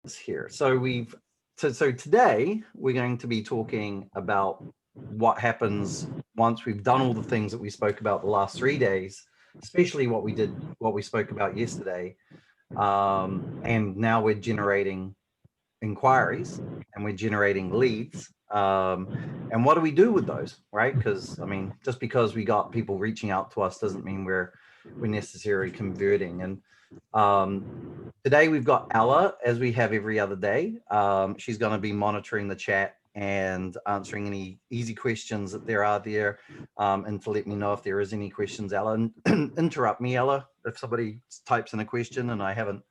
here. So today we're going to be talking about what happens once we've done all the things that we spoke about the last 3 days, especially what we spoke about yesterday. And now we're generating inquiries and we're generating leads. And what do we do with those, right? Because I mean, just because we got people reaching out to us doesn't mean we're necessarily converting. And today we've got Ella, as we have every other day. She's going to be monitoring the chat and answering any easy questions that there are there, and to let me know if there is any questions, Ella. And interrupt me, Ella, if somebody types in a question and I haven't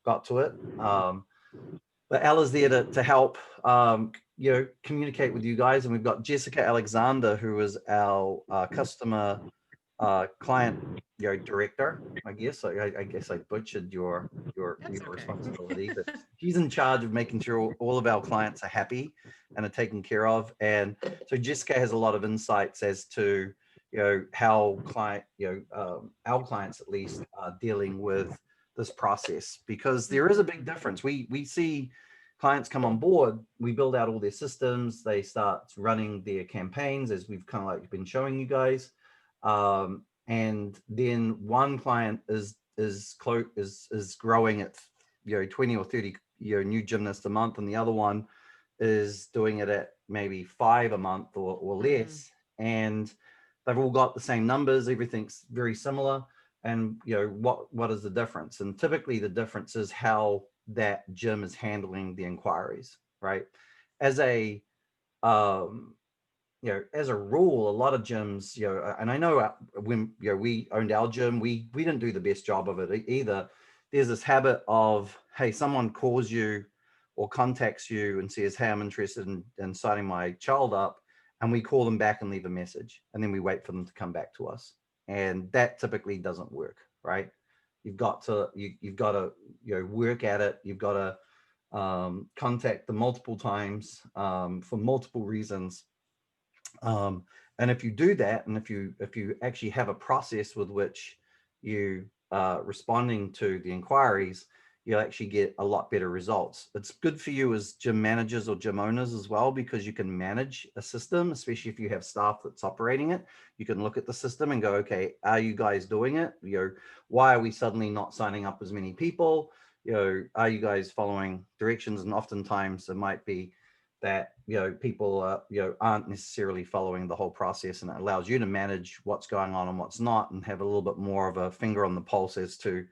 got to it. But Ella's there to help, communicate with you guys. And we've got Jessica Alexander, who is our customer client, director. I guess I guess I butchered your That's okay. responsibility, but she's in charge of making sure all of our clients are happy and are taken care of. And so Jessica has a lot of insights as to how our clients at least are dealing with this process, because there is a big difference. We see clients come on board, we build out all their systems, they start running their campaigns as we've kind of like been showing you guys, and then one client is growing at 20 or 30 new gymnasts a month, and the other one is doing it at maybe 5 a month or less, and they've all got the same numbers, everything's very similar. And what is the difference? And typically the difference is how that gym is handling the inquiries, right? As a as a rule, a lot of gyms, and I know when we owned our gym, we didn't do the best job of it either. There's this habit of, hey, someone calls you or contacts you and says, hey, I'm interested in signing my child up, and we call them back and leave a message, and then we wait for them to come back to us, and that typically doesn't work, right? You've got to work at it. You've got to contact them multiple times, for multiple reasons. And if you do that, and if you actually have a process with which you responding to the inquiries, you'll actually get a lot better results. It's good for you as gym managers or gym owners as well, because you can manage a system, especially if you have staff that's operating it. You can look at the system and go, okay, are you guys doing it? Why are we suddenly not signing up as many people? Are you guys following directions? And oftentimes it might be that people aren't necessarily following the whole process, and it allows you to manage what's going on and what's not, and have a little bit more of a finger on the pulse as to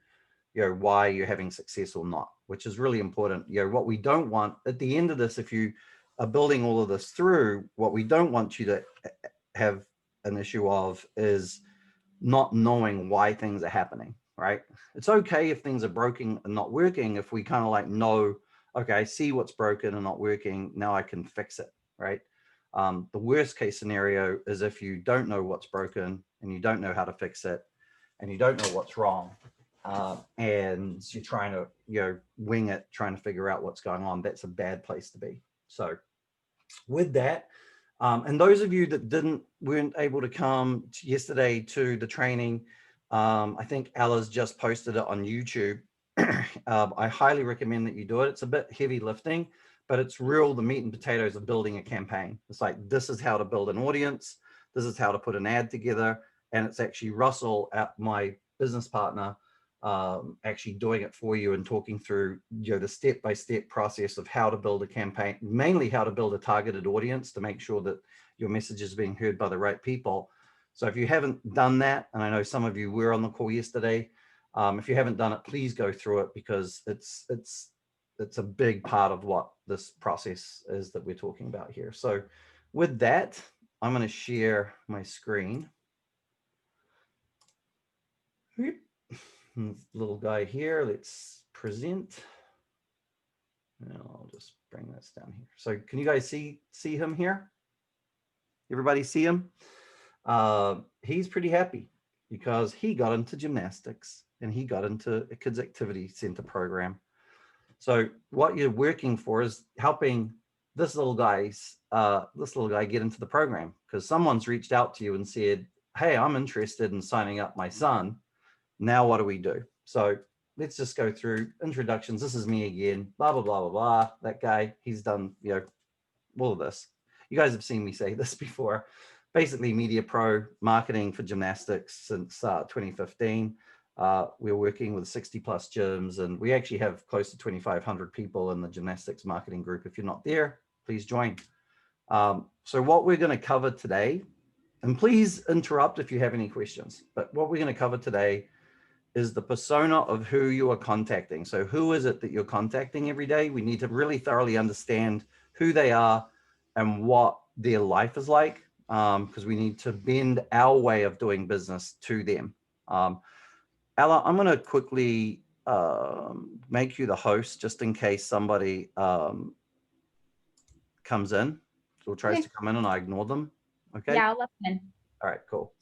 why you're having success or not, which is really important. What we don't want at the end of this, if you are building all of this through, what we don't want you to have an issue of is not knowing why things are happening, right? It's okay if things are broken and not working, if we kind of like know, okay, I see what's broken and not working, now I can fix it, right? The worst case scenario is if you don't know what's broken and you don't know how to fix it and you don't know what's wrong, and you're trying to wing it, trying to figure out what's going on. That's a bad place to be. So with that, and those of you that weren't able to come yesterday to the training, I think Ella's just posted it on YouTube. I highly recommend that you do it. It's a bit heavy lifting, but it's real, the meat and potatoes of building a campaign. It's like, this is how to build an audience. This is how to put an ad together. And it's actually Russell, my business partner, actually doing it for you and talking through the step-by-step process of how to build a campaign, mainly how to build a targeted audience to make sure that your message is being heard by the right people. So if you haven't done that, and I know some of you were on the call yesterday, if you haven't done it, please go through it, because it's a big part of what this process is that we're talking about here. So with that, I'm going to share my screen. Little guy here, let's present. And I'll just bring this down here. So can you guys see him here? Everybody see him? He's pretty happy because he got into gymnastics and he got into a kids activity center program. So what you're working for is helping this little guy get into the program, because someone's reached out to you and said, hey, I'm interested in signing up my son. Now what do we do? So let's just go through introductions. This is me again, blah, blah, blah, blah, blah. That guy, he's done, all of this. You guys have seen me say this before. Basically, media pro marketing for gymnastics since 2015. We're working with 60 plus gyms, and we actually have close to 2,500 people in the gymnastics marketing group. If you're not there, please join. So what we're going to cover today, and please interrupt if you have any questions, but what we're going to cover today is the persona of who you are contacting. So who is it that you're contacting every day? We need to really thoroughly understand who they are and what their life is like, because we need to bend our way of doing business to them. Ella, I'm going to quickly make you the host just in case somebody comes in or tries Okay. to come in and I ignore them. Okay. Yeah, I'll let them in. All right, cool.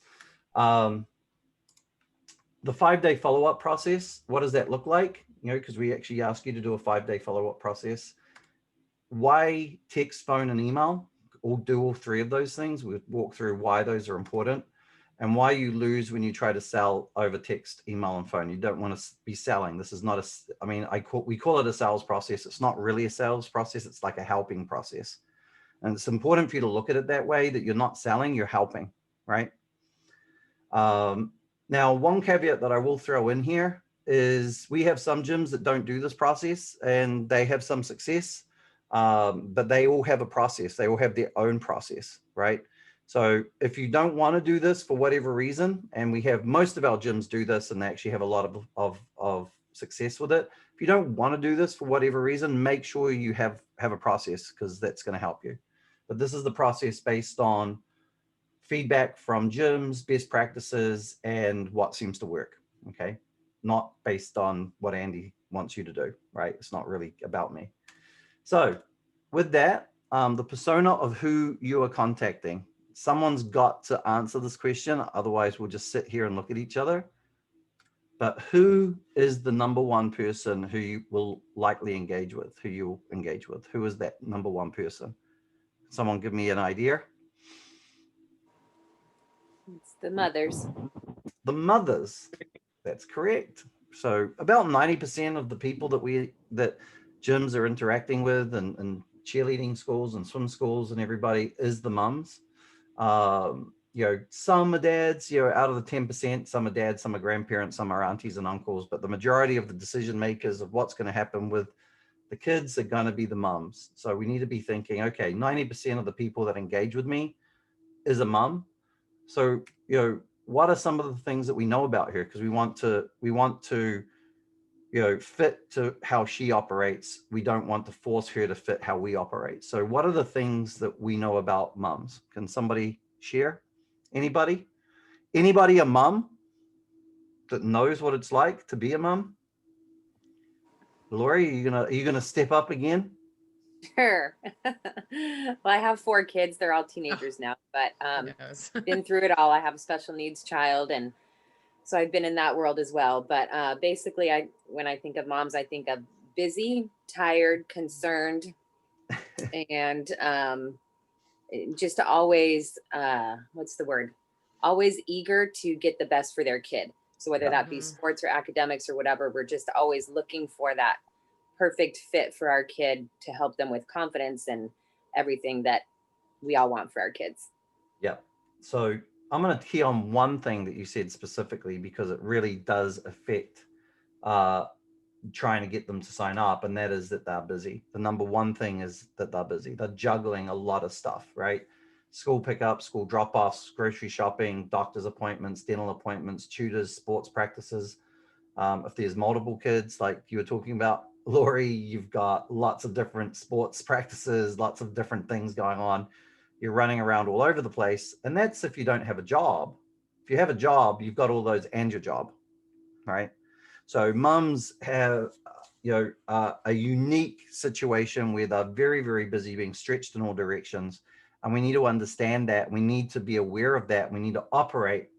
The 5-day follow-up process, what does that look like? Because we actually ask you to do a 5-day follow-up process. Why text, phone, and email? Or do all three of those things. We'll walk through why those are important and why you lose when you try to sell over text, email, and phone. You don't want to be selling. This is not we call it a sales process. It's not really a sales process. It's like a helping process. And it's important for you to look at it that way, that you're not selling, you're helping, right? Now, one caveat that I will throw in here is we have some gyms that don't do this process and they have some success, but they all have a process. They all have their own process, right? So if you don't want to do this for whatever reason, and we have most of our gyms do this and they actually have a lot of success with it. If you don't want to do this for whatever reason, make sure you have a process, because that's going to help you. But this is the process based on feedback from gyms, best practices, and what seems to work. Okay. Not based on what Andy wants you to do, right? It's not really about me. So with that, the persona of who you are contacting, someone's got to answer this question. Otherwise we'll just sit here and look at each other. But who is the number one person who you will likely engage with, who you'll engage with? Who is that number one person? Someone give me an idea. It's the mothers. The mothers. That's correct. So about 90% of the people that gyms are interacting with and cheerleading schools and swim schools and everybody is the mums. Some are dads, out of the 10%, some are dads, some are grandparents, some are aunties and uncles, but the majority of the decision makers of what's going to happen with the kids are going to be the mums. So we need to be thinking, okay, 90% of the people that engage with me is a mum. So, what are some of the things that we know about her? Because we want to, fit to how she operates. We don't want to force her to fit how we operate. So what are the things that we know about mums? Can somebody share? Anybody a mum that knows what it's like to be a mum? Lori, are you gonna step up again? Sure. Well, I have 4 kids. They're all teenagers now, but been through it all. I have a special needs child, and so I've been in that world as well. But basically, when I think of moms, I think of busy, tired, concerned, and just always, what's the word? Always eager to get the best for their kid. So whether that be sports or academics or whatever, we're just always looking for that perfect fit for our kid to help them with confidence and everything that we all want for our kids. Yeah. So I'm going to key on one thing that you said specifically, because it really does affect trying to get them to sign up. And that is that they're busy. The number one thing is that they're busy. They're juggling a lot of stuff, right? School pickup, school drop-offs, grocery shopping, doctor's appointments, dental appointments, tutors, sports practices. If there's multiple kids, like you were talking about, Lori, you've got lots of different sports practices, lots of different things going on. You're running around all over the place. And that's if you don't have a job. If you have a job, you've got all those and your job, right? So mums have, a unique situation where they're very, very busy, being stretched in all directions. And we need to understand that. We need to be aware of that. We need to operate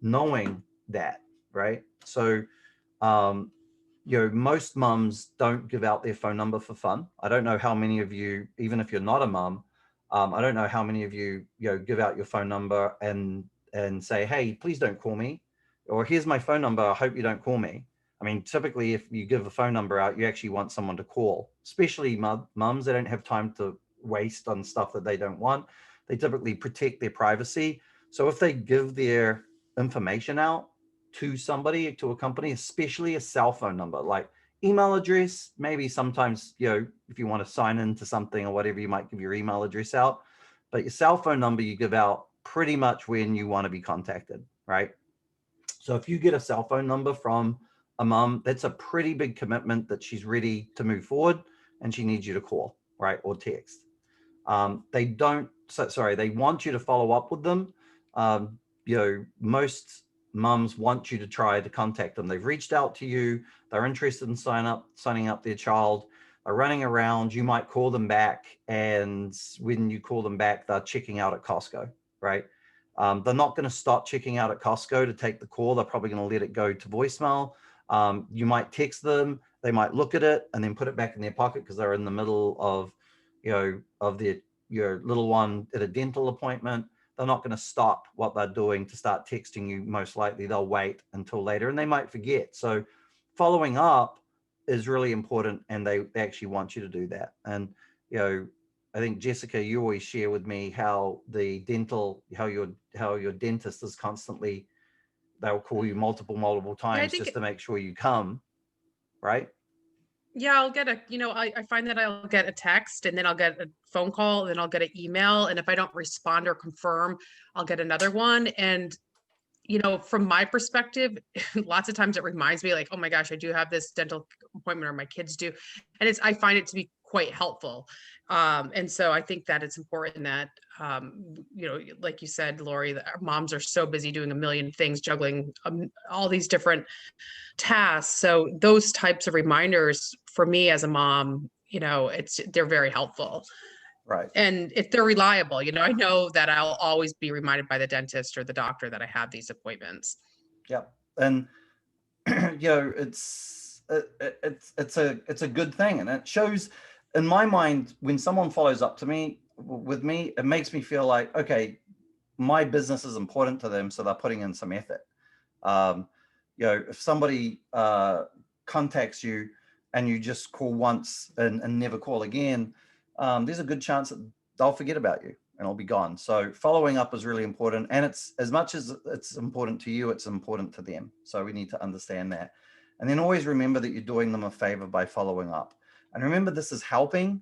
knowing that, right? So, most mums don't give out their phone number for fun. I don't know how many of you, even if you're not a mum, I don't know how many of you, give out your phone number and say, hey, please don't call me, or here's my phone number, I hope you don't call me. I mean, typically if you give a phone number out, you actually want someone to call, especially mums. They don't have time to waste on stuff that they don't want. They typically protect their privacy. So if they give their information out to somebody, to a company, especially a cell phone number, like email address, maybe sometimes, if you want to sign into something or whatever, you might give your email address out, but your cell phone number you give out pretty much when you want to be contacted, right? So if you get a cell phone number from a mom, that's a pretty big commitment that she's ready to move forward and she needs you to call, right? Or text. They want you to follow up with them. Most mums want you to try to contact them. They've reached out to you. They're interested in signing up their child. They're running around. You might call them back. And when you call them back, they're checking out at Costco, right? They're not going to stop checking out at Costco to take the call. They're probably going to let it go to voicemail. You might text them. They might look at it and then put it back in their pocket because they're in the middle of, of your little one at a dental appointment. They're not going to stop what they're doing to start texting you. Most likely they'll wait until later and they might forget. So following up is really important, and they actually want you to do that. And, I think, Jessica, you always share with me how your dentist is constantly, they'll call you multiple times just to make sure you come, right? Yeah, I'll get I find that I'll get a text and then I'll get a phone call and then I'll get an email. And if I don't respond or confirm, I'll get another one. And, from my perspective, lots of times it reminds me like, oh my gosh, I do have this dental appointment, or my kids do. And I find it to be quite helpful. And so I think that it's important that, like you said, Lori, that our moms are so busy doing a million things, juggling all these different tasks. So those types of reminders for me as a mom, they're very helpful. Right. And if they're reliable, I know that I'll always be reminded by the dentist or the doctor that I have these appointments. Yep. And it's a good thing, and it shows, in my mind, when someone follows up with me, it makes me feel like, okay, my business is important to them, so they're putting in some effort. If somebody contacts you and you just call once and never call again, there's a good chance that they'll forget about you and it'll be gone. So following up is really important. And it's, as much as it's important to you, it's important to them. So we need to understand that. And then always remember that you're doing them a favor by following up. And remember, this is helping.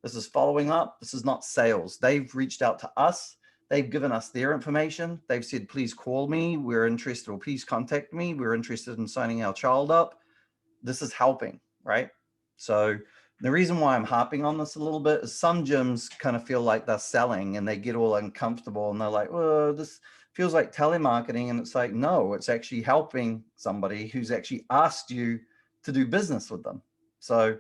This is following up. This is not sales. They've reached out to us. They've given us their information. They've said, please call me. We're interested, or please contact me. We're interested in signing our child up. This is helping, right? So the reason why I'm harping on this a little bit is some gyms kind of feel like they're selling and they get all uncomfortable and they're like, well, this feels like telemarketing. And it's like, no, it's actually helping somebody who's actually asked you to do business with them. So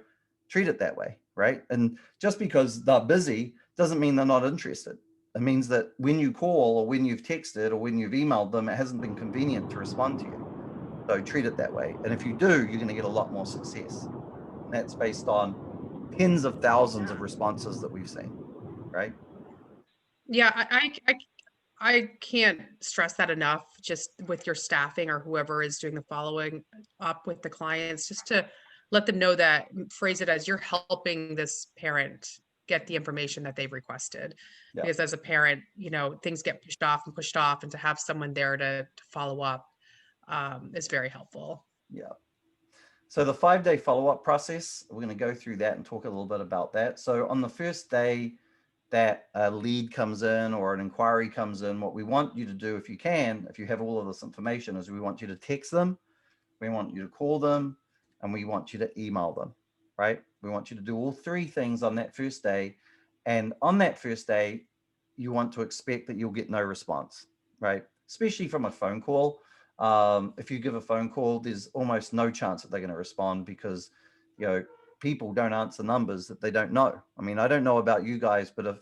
treat it that way, right? And just because they're busy doesn't mean they're not interested. It means that when you call or when you've texted or when you've emailed them, it hasn't been convenient to respond to you. So treat it that way. And if you do, you're going to get a lot more success. And that's based on tens of thousands of responses that we've seen, right? Yeah, I can't stress that enough, just with your staffing or whoever is doing the following up with the clients, just to let them know that, phrase it as, you're helping this parent get the information that they've requested. Yeah. Because as a parent, things get pushed off, and to have someone there to follow up is very helpful. Yeah. So the 5-day follow-up process, we're going to go through that and talk a little bit about that. So on the first day that a lead comes in or an inquiry comes in, what we want you to do, if you can, if you have all of this information, is we want you to text them, we want you to call them, and we want you to email them, right? We want you to do all three things on that first day. And on that first day, you want to expect that you'll get no response, right? Especially from a phone call. If you give a phone call, there's almost no chance that they're going to respond, because, people don't answer numbers that they don't know. I mean, I don't know about you guys, but if,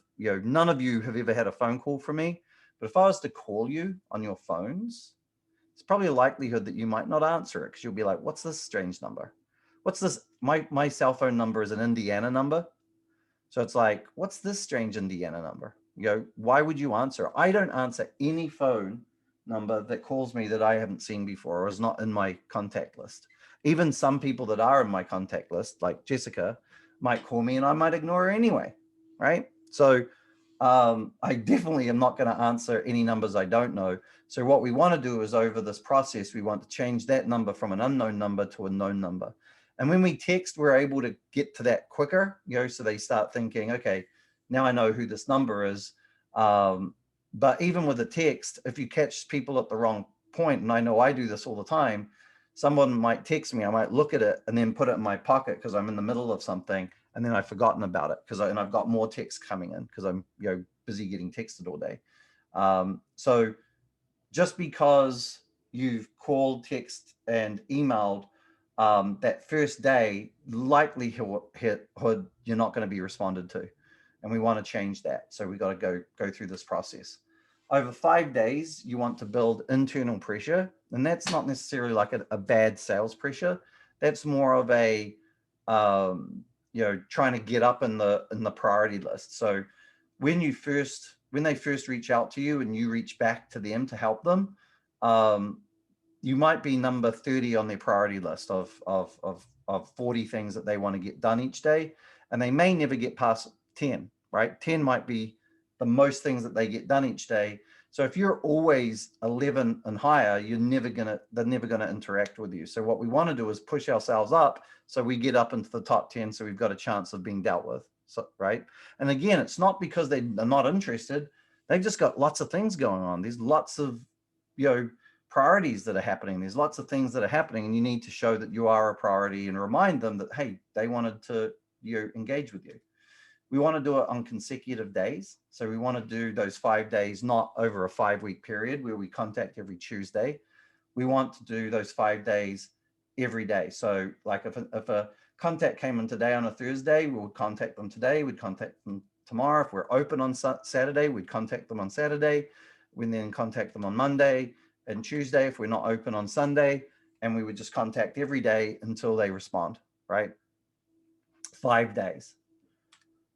none of you have ever had a phone call from me, but if I was to call you on your phones, it's probably a likelihood that you might not answer it, because you'll be like, what's this strange number? What's this? My cell phone number is an Indiana number. So it's like, what's this strange Indiana number? Why would you answer? I don't answer any phone number that calls me that I haven't seen before or is not in my contact list. even some people that are in my contact list, like Jessica, might call me and I might ignore her anyway, right? So I definitely am not going to answer any numbers I don't know. So what we want to do is over this process, we want to change that number from an unknown number to a known number. And when we text, we're able to get to that quicker, so they start thinking, okay, now I know who this number is. But even with a text, if you catch people at the wrong point, and I know I do this all the time, someone might text me, I might look at it and then put it in my pocket because I'm in the middle of something, and then I've forgotten about it and I've got more texts coming in because I'm busy getting texted all day. So just because you've called, text, and emailed, that first day, likelihood you're not going to be responded to, and we want to change that. So we got to go through this process. Over 5 days, you want to build internal pressure, and that's not necessarily like a bad sales pressure. That's more of a trying to get up in the priority list. So when they first reach out to you and you reach back to them to help them, you might be number 30 on their priority list of 40 things that they want to get done each day, and they may never get past 10, right? 10 might be the most things that they get done each day. So if you're always 11 and higher, they're never gonna interact with you. So what we want to do is push ourselves up so we get up into the top 10, so we've got a chance of being dealt with. So, right? And again, it's not because they're not interested. They've just got lots of things going on. There's lots of priorities that are happening. There's lots of things that are happening, and you need to show that you are a priority and remind them that, hey, they wanted to engage with you. We want to do it on consecutive days. So we want to do those 5 days, not over a 5-week period where we contact every Tuesday. We want to do those 5 days every day. So like if a contact came in today on a Thursday, we would contact them today. We'd contact them tomorrow. If we're open on Saturday, we'd contact them on Saturday. We'd then contact them on Monday and Tuesday if we're not open on Sunday. And we would just contact every day until they respond, right? 5 days.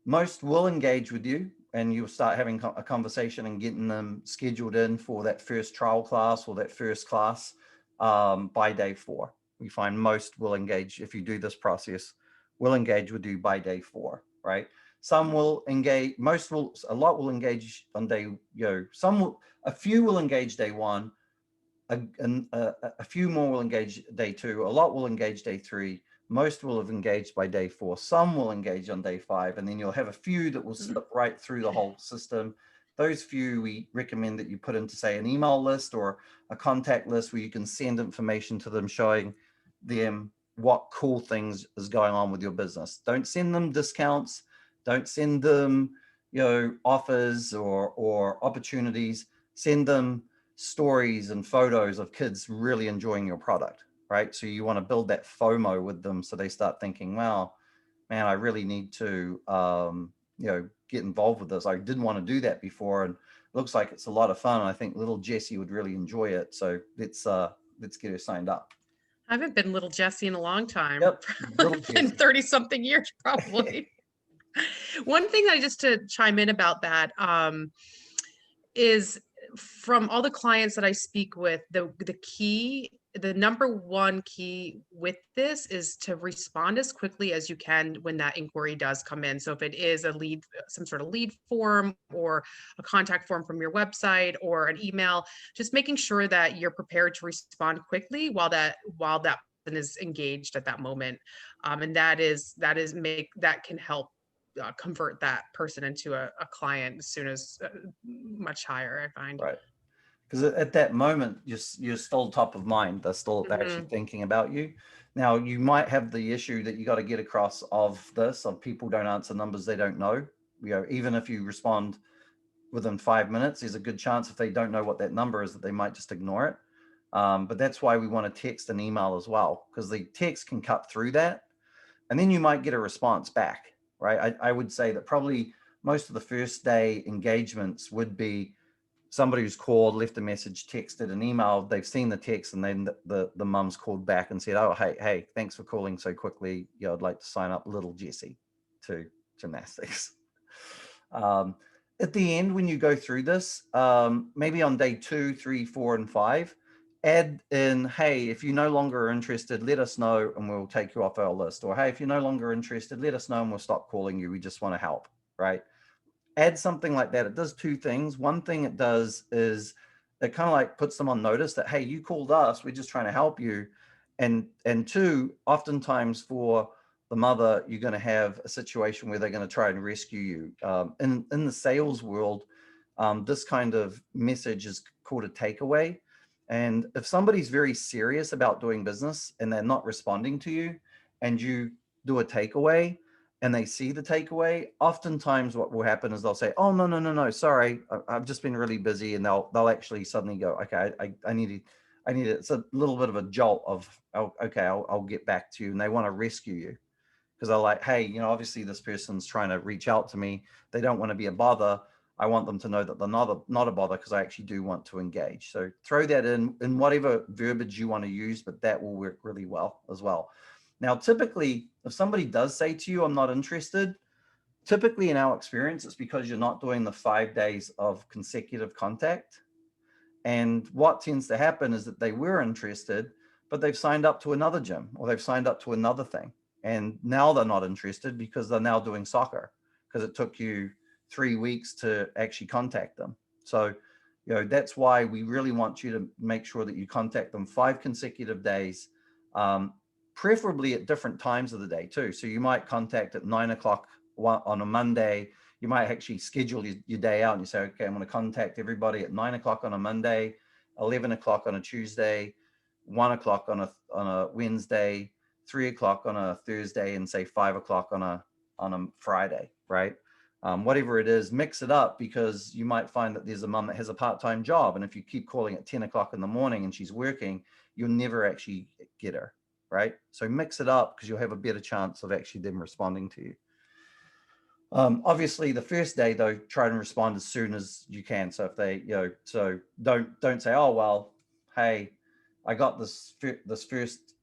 Most will engage with you, and you'll start having a conversation and getting them scheduled in for that first trial class or that first class by day 4. We find most will engage, if you do this process, will engage with you by day 4, right? Some will engage, a lot will engage on day, a few will engage day 1, a few more will engage day 2, a lot will engage day 3, most will have engaged by day 4, some will engage on day 5, and then you'll have a few that will slip right through the whole system. Those few we recommend that you put into, say, an email list or a contact list where you can send information to them showing them what cool things is going on with your business. Don't send them discounts, don't send them offers or opportunities. Send them stories and photos of kids really enjoying your product, right? So you want to build that FOMO with them so they start thinking, wow, man, I really need to get involved with this. I didn't want to do that before, and it looks like it's a lot of fun. I think little Jessie would really enjoy it. So let's get her signed up. I haven't been little Jessie in a long time. Yep, It's been 30 something years probably. One thing just to chime in about that is, from all the clients that I speak with, the number one key with this is to respond as quickly as you can when that inquiry does come in. So if it is some sort of lead form or a contact form from your website or an email, just making sure that you're prepared to respond quickly while that person is engaged at that moment. And that can help convert that person into a client as soon as much higher, I find. Right. Because at that moment, you're still top of mind. They're still actually thinking about you. Now, you might have the issue that you got to get across of people don't answer numbers they don't know. Even if you respond within 5 minutes, there's a good chance if they don't know what that number is that they might just ignore it. But that's why we want to text and email as well, because the text can cut through that. And then you might get a response back, right? I would say that probably most of the first day engagements would be somebody who's called, left a message, texted, an email. They've seen the text, and then the mum's called back and said, "Oh, hey, thanks for calling so quickly. I'd like to sign up little Jessie to gymnastics." At the end, when you go through this, maybe on day 2, 3, 4, and 5, add in, hey, if you're no longer interested, let us know and we'll take you off our list. Or, hey, if you're no longer interested, let us know and we'll stop calling you. We just want to help, right? Add something like that. It does two things. One thing it does is it kind of like puts them on notice that, hey, you called us, we're just trying to help you. And two, oftentimes for the mother, you're going to have a situation where they're going to try and rescue you. In the sales world, this kind of message is called a takeaway. And if somebody's very serious about doing business and they're not responding to you, and you do a takeaway and they see the takeaway, oftentimes what will happen is they'll say, oh, no, sorry, I've just been really busy. And they'll actually suddenly go, okay, I need it. It's a little bit of a jolt of, oh, okay, I'll get back to you. And they want to rescue you because they're like, hey, obviously this person's trying to reach out to me. They don't want to be a bother. I want them to know that they're not a bother because I actually do want to engage. So throw that in whatever verbiage you want to use, but that will work really well as well. Now, typically, if somebody does say to you, I'm not interested, typically in our experience, it's because you're not doing the 5 days of consecutive contact. And what tends to happen is that they were interested, but they've signed up to another gym or they've signed up to another thing. And now they're not interested because they're now doing soccer because it took you 3 weeks to actually contact them. So, that's why we really want you to make sure that you contact them 5 consecutive days, preferably at different times of the day too. So you might contact at 9 o'clock on a Monday. You might actually schedule your day out and you say, okay, I'm going to contact everybody at 9 o'clock on a Monday, 11 o'clock on a Tuesday, 1 o'clock on a Wednesday, 3 o'clock on a Thursday, and say 5 o'clock on a Friday, right? Whatever it is, mix it up, because you might find that there's a mom that has a part-time job. And if you keep calling at 10 o'clock in the morning and she's working, you'll never actually get her, right? So mix it up because you'll have a better chance of actually them responding to you. Obviously the first day though, try and respond as soon as you can. So if they, so don't say, oh, well, hey, I got this first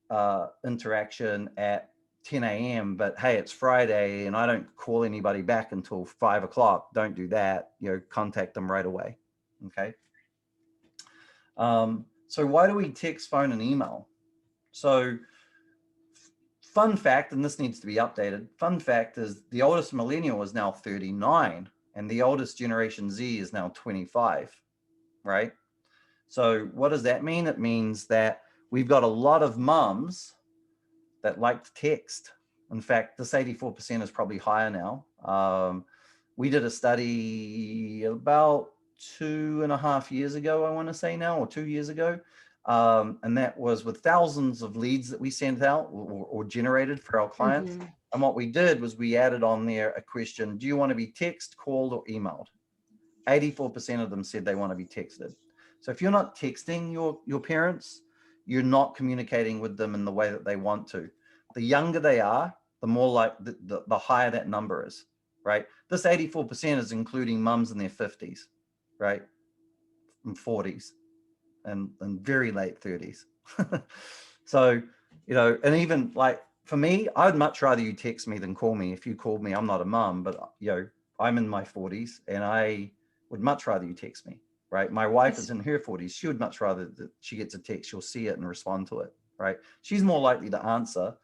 interaction at 10 a.m., but hey, it's Friday and I don't call anybody back until 5 o'clock. Don't do that. Contact them right away. Okay. So why do we text, phone, and email? So fun fact, and this needs to be updated, fun fact is the oldest millennial is now 39 and the oldest Generation Z is now 25, right? So what does that mean? It means that we've got a lot of mums that like to text. In fact, this 84% is probably higher now. We did a study about 2.5 years ago, I want to say now, or 2 years ago. And that was with thousands of leads that we sent out or generated for our clients. Mm-hmm. And what we did was we added on there a question: do you want to be text, called, or emailed? 84% of them said they want to be texted. So if you're not texting your parents, you're not communicating with them in the way that they want to. The younger they are, the more like the higher that number is, right? This 84% is including mums in their 50s, right? And 40s. And very late 30s. So, and even like for me, I'd much rather you text me than call me. If you called me, I'm not a mum, but I'm in my 40s and I would much rather you text me, right? My wife is in her 40s. She would much rather that she gets a text, she'll see it and respond to it, right? She's more likely to answer.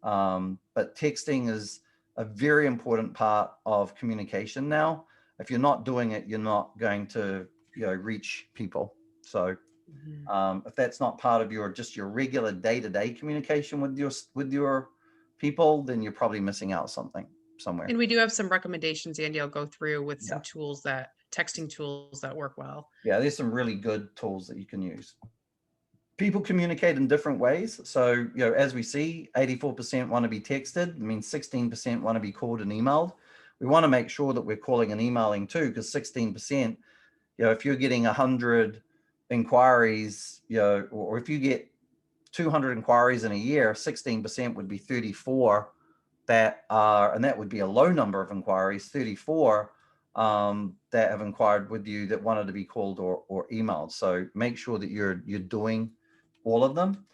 But texting is a very important part of communication now. If you're not doing it, you're not going to, reach people. So if that's not part of your regular day-to-day communication with your people, then you're probably missing out somewhere. And we do have some recommendations, Andy. I'll go through with some texting tools that work well. Yeah, there's some really good tools that you can use. People communicate in different ways. So, as we see, 84% want to be texted. I mean, 16% want to be called and emailed. We want to make sure that we're calling and emailing too, because 16%, if you're getting 100 inquiries, or if you get 200 inquiries in a year, 16% would be 34 that are, and that would be a low number of inquiries, 34 that have inquired with you that wanted to be called or emailed. So make sure that you're doing all of them.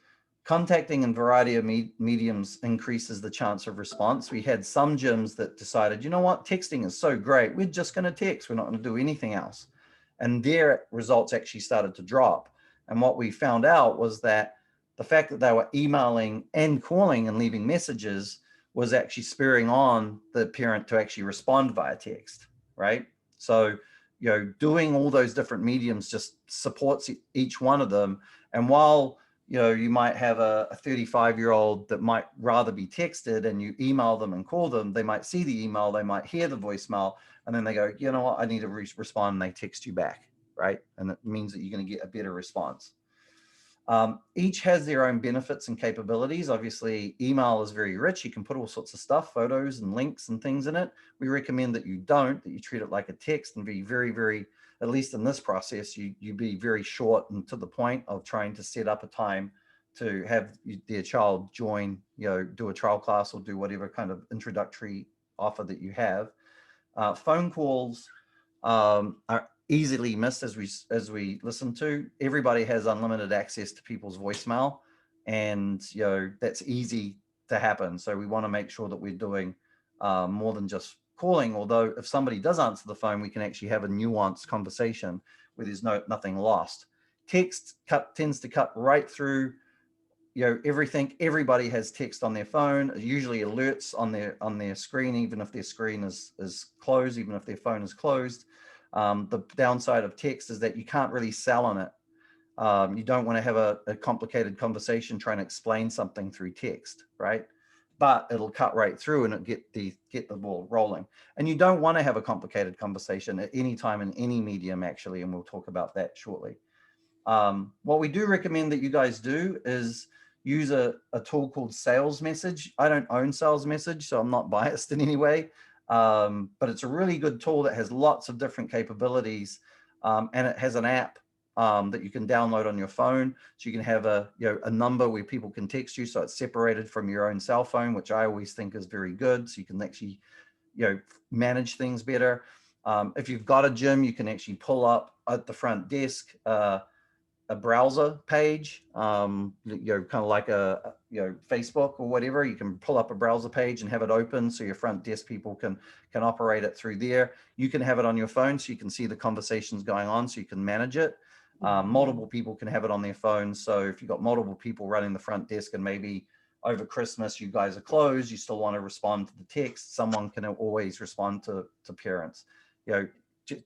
Contacting in a variety of mediums increases the chance of response. We had some gyms that decided, you know what, texting is so great, we're just going to text, we're not going to do anything else. And their results actually started to drop. And what we found out was that the fact that they were emailing and calling and leaving messages was actually spurring on the parent to actually respond via text, right? So, doing all those different mediums just supports each one of them. And while, you might have a 35-year-old that might rather be texted, and you email them and call them, they might see the email, they might hear the voicemail, and then they go, you know what, I need to respond, and they text you back, right? And it means that you're going to get a better response. Each has their own benefits and capabilities. Obviously, email is very rich. You can put all sorts of stuff, photos and links and things in it. We recommend that you that you treat it like a text and be very, very, at least in this process, you be very short and to the point of trying to set up a time to have their child join, do a trial class or do whatever kind of introductory offer that you have. Phone calls are easily missed, as we listen to. Everybody has unlimited access to people's voicemail, and that's easy to happen. So we want to make sure that we're doing more than just calling. Although if somebody does answer the phone, we can actually have a nuanced conversation where there's nothing lost. Text tends to cut right through everything. Everybody has text on their phone, usually alerts on their screen, even if their screen is closed, even if their phone is closed. The downside of text is that you can't really sell on it. You don't want to have a complicated conversation trying to explain something through text, right? But it'll cut right through and get the ball rolling. And you don't want to have a complicated conversation at any time in any medium, actually, and we'll talk about that shortly. What we do recommend that you guys do is use a tool called Sales Message. I don't own Sales Message, so I'm not biased in any way. But it's a really good tool that has lots of different capabilities, and it has an app that you can download on your phone, so you can have a number where people can text you, so it's separated from your own cell phone, which I always think is very good, so you can actually manage things better. If you've got a gym, you can actually pull up at the front desk a browser page, kind of like a Facebook or whatever. You can pull up a browser page and have it open, so your front desk people can operate it through there. You can have it on your phone, so you can see the conversations going on, so you can manage it. Multiple people can have it on their phone. So if you've got multiple people running the front desk, and maybe over Christmas you guys are closed, you still want to respond to the text, someone can always respond to parents.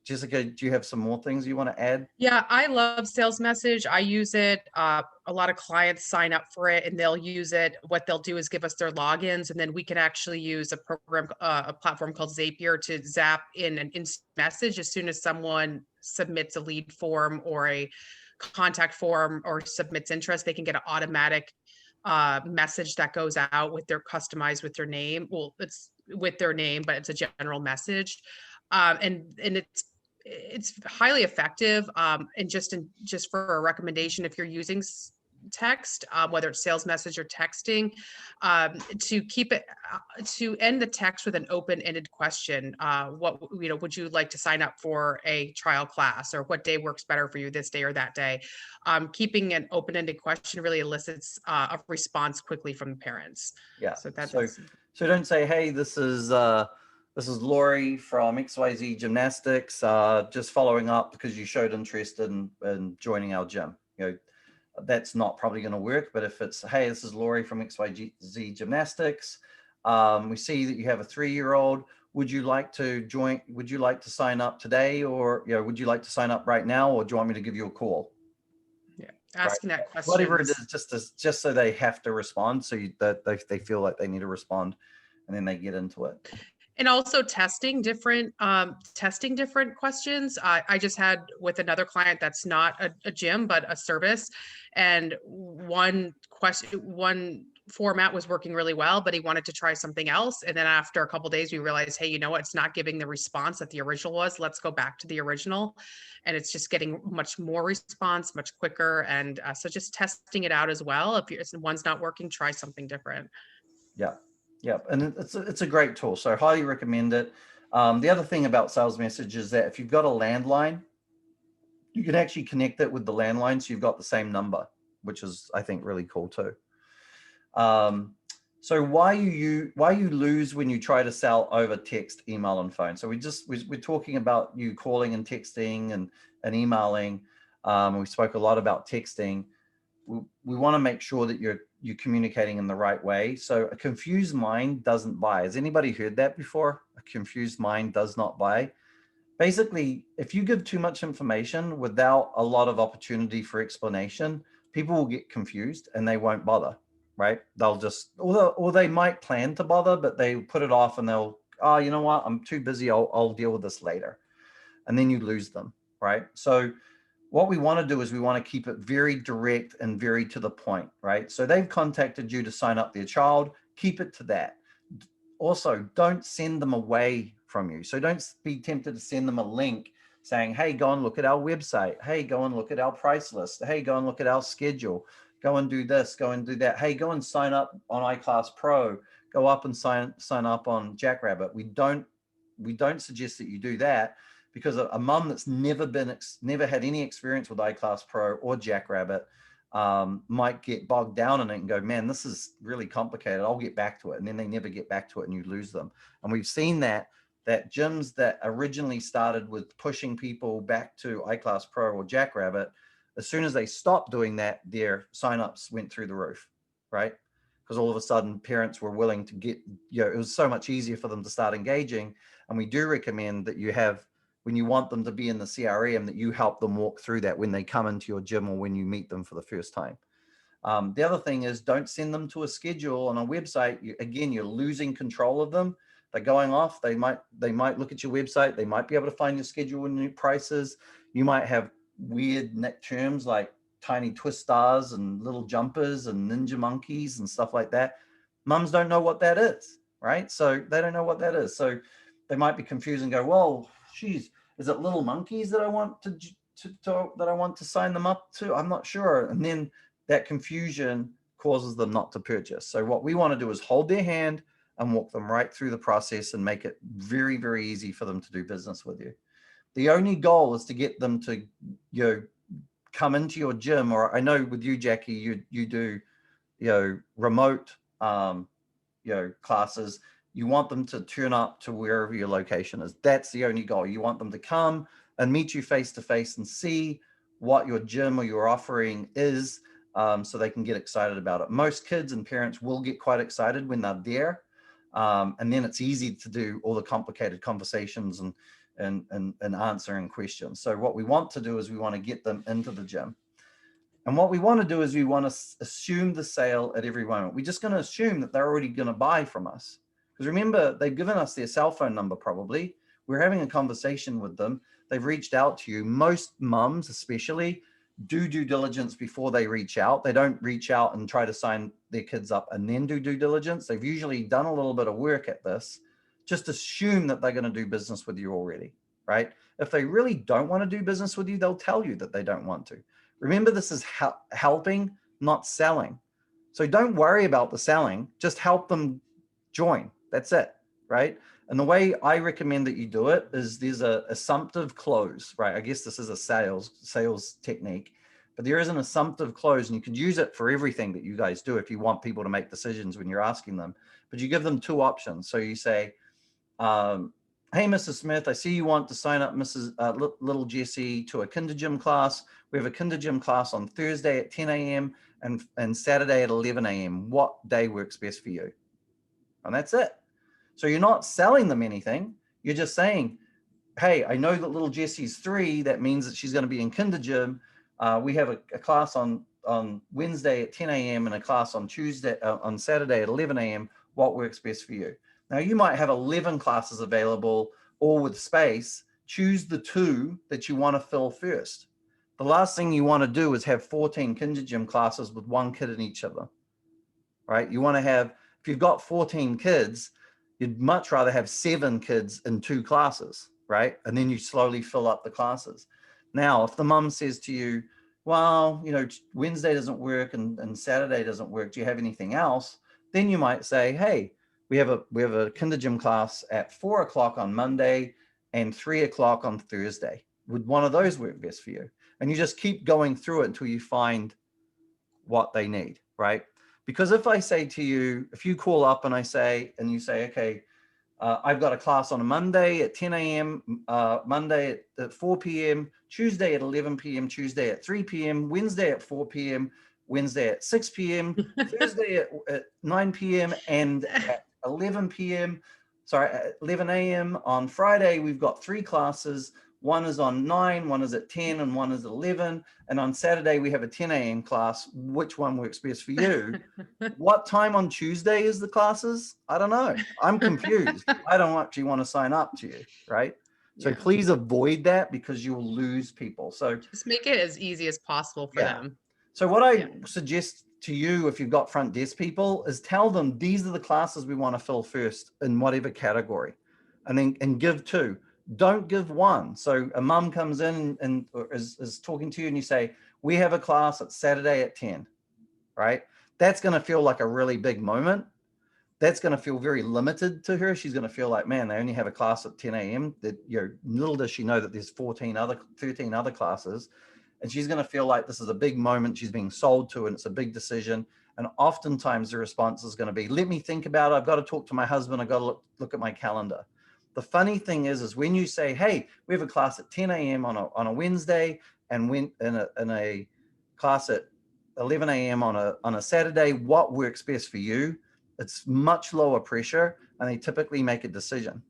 Jessica, do you have some more things you want to add? Yeah, I love Sales Message. I use it. A lot of clients sign up for it and they'll use it. What they'll do is give us their logins, and then we can actually use a platform called Zapier to zap in an instant message as soon as someone submits a lead form or a contact form or submits interest. They can get an automatic message that goes out with their customized with their name. Well, it's with their name, but it's a general message. And it's highly effective. And just for a recommendation, if you're using text, whether it's sales message or texting, to keep it, to end the text with an open-ended question. Would you like to sign up for a trial class, or what day works better for you, this day or that day? Keeping an open-ended question really elicits a response quickly from the parents. Yeah. So don't say, hey, this is Lori from XYZ Gymnastics, just following up because you showed interest in joining our gym. That's not probably going to work. But if it's, hey, this is Lori from XYZ Gymnastics, we see that you have a 3-year-old. Would you like to join? Would you like to sign up today, or would you like to sign up right now, or do you want me to give you a call? Yeah, asking that question. Whatever it is, just so they have to respond, so that they feel like they need to respond, and then they get into it. And also testing different questions. I just had with another client that's not a gym, but a service. And one format was working really well, but he wanted to try something else. And then after a couple of days, we realized, hey, it's not giving the response that the original was. Let's go back to the original. And it's just getting much more response, much quicker. And so just testing it out as well. If one's not working, try something different. Yeah. Yeah, and it's a great tool, so I highly recommend it. The other thing about Sales Message is that if you've got a landline, you can actually connect it with the landline, so you've got the same number, which is, I think, really cool too. So why you lose when you try to sell over text, email, and phone? So we're talking about you calling and texting and emailing. We spoke a lot about texting. We want to make sure that you're communicating in the right way. So a confused mind doesn't buy. Has anybody heard that before? A confused mind does not buy. Basically, if you give too much information without a lot of opportunity for explanation, people will get confused and they won't bother, right? They'll just, or they might plan to bother, but they put it off and they'll, oh, you know what? I'm too busy. I'll deal with this later. And then you lose them, right? So what we want to do is we want to keep it very direct and very to the point, right? So they've contacted you to sign up their child, keep it to that. Also, don't send them away from you. So don't be tempted to send them a link saying, hey, go and look at our website. Hey, go and look at our price list. Hey, go and look at our schedule. Go and do this, go and do that. Hey, go and sign up on iClass Pro. Go up and sign up on Jackrabbit. We don't suggest that you do that, because a mum that's never had any experience with iClass Pro or Jackrabbit might get bogged down in it and go, man, this is really complicated. I'll get back to it. And then they never get back to it and you lose them. And we've seen that gyms that originally started with pushing people back to iClass Pro or Jackrabbit, as soon as they stopped doing that, their signups went through the roof, right? Because all of a sudden parents were willing to get, it was so much easier for them to start engaging. And we do recommend that you have, when you want them to be in the CRM, that you help them walk through that when they come into your gym or when you meet them for the first time. The other thing is, don't send them to a schedule on a website. Again, you're losing control of them. They're going off. They might look at your website. They might be able to find your schedule and new prices. You might have weird terms like tiny twist stars and little jumpers and ninja monkeys and stuff like that. Mums don't know what that is, right? So they don't know what that is. So they might be confused and go, well, geez, is it little monkeys that I want to sign them up to? I'm not sure. And then that confusion causes them not to purchase. So what we want to do is hold their hand and walk them right through the process and make it very, very easy for them to do business with you. The only goal is to get them to, come into your gym, or I know with you, Jackie, you do, remote, classes. You want them to turn up to wherever your location is. That's the only goal. You want them to come and meet you face to face and see what your gym or your offering is, so they can get excited about it. Most kids and parents will get quite excited when they're there. And then it's easy to do all the complicated conversations and answering questions. So what we want to do is we want to get them into the gym. And what we want to do is we want to assume the sale at every moment. We're just going to assume that they're already going to buy from us. Because remember, they've given us their cell phone number probably. We're having a conversation with them. They've reached out to you. Most mums especially do due diligence before they reach out. They don't reach out and try to sign their kids up and then do due diligence. They've usually done a little bit of work at this. Just assume that they're going to do business with you already, right? If they really don't want to do business with you, they'll tell you that they don't want to. Remember, this is helping, not selling. So don't worry about the selling, just help them join. That's it, right? And the way I recommend that you do it is there's a assumptive close, right? I guess this is a sales technique, but there is an assumptive close, and you could use it for everything that you guys do if you want people to make decisions when you're asking them. But you give them two options. So you say, hey, Mrs. Smith, I see you want to sign up little Jessie to a kinder gym class. We have a kinder gym class on Thursday at 10 a.m. and Saturday at 11 a.m. What day works best for you? And that's it. So you're not selling them anything. You're just saying, hey, I know that little Jessie's 3. That means that she's going to be in kinder gym. We have a class on Wednesday at 10 a.m. and a class on Saturday at 11 a.m. What works best for you? Now, you might have 11 classes available, all with space. Choose the 2 that you want to fill first. The last thing you want to do is have 14 kinder gym classes with 1 kid in each of them, right? You want to have, if you've got 14 kids, you'd much rather have 7 kids in 2 classes, right? And then you slowly fill up the classes. Now, if the mum says to you, well, Wednesday doesn't work and Saturday doesn't work, do you have anything else? Then you might say, hey, we have a kinder gym class at 4 o'clock on Monday and 3 o'clock on Thursday. Would one of those work best for you? And you just keep going through it until you find what they need, right? Because if I say to you, if you call up and you say, okay, I've got a class on a Monday at 10 a.m., Monday at 4 p.m., Tuesday at 11 p.m., Tuesday at 3 p.m., Wednesday at 4 p.m., Wednesday at 6 p.m., Thursday at 9 p.m., and at 11 p.m., sorry, at 11 a.m. On Friday, we've got 3 classes. One is on 9, one is at 10, and one is at 11. And on Saturday, we have a 10 a.m. class. Which one works best for you? What time on Tuesday is the classes? I don't know. I'm confused. I don't actually want to sign up to you, right? So please avoid that because you'll lose people. So just make it as easy as possible for them. So what I suggest to you, if you've got front desk people, is tell them these are the classes we want to fill first in whatever category, and give 2. Don't give 1. So a mum comes in and is talking to you and you say, we have a class at Saturday at 10, right? That's going to feel like a really big moment. That's going to feel very limited to her. She's going to feel like, man, they only have a class at 10 a.m. That, little does she know that there's 13 other classes. And she's going to feel like this is a big moment she's being sold to, and it's a big decision. And oftentimes the response is going to be, let me think about it. I've got to talk to my husband. I've got to look at my calendar. The funny thing is when you say, hey, we have a class at 10 a.m. on a Wednesday, and in a class at 11 a.m. on a Saturday, what works best for you? It's much lower pressure, and they typically make a decision,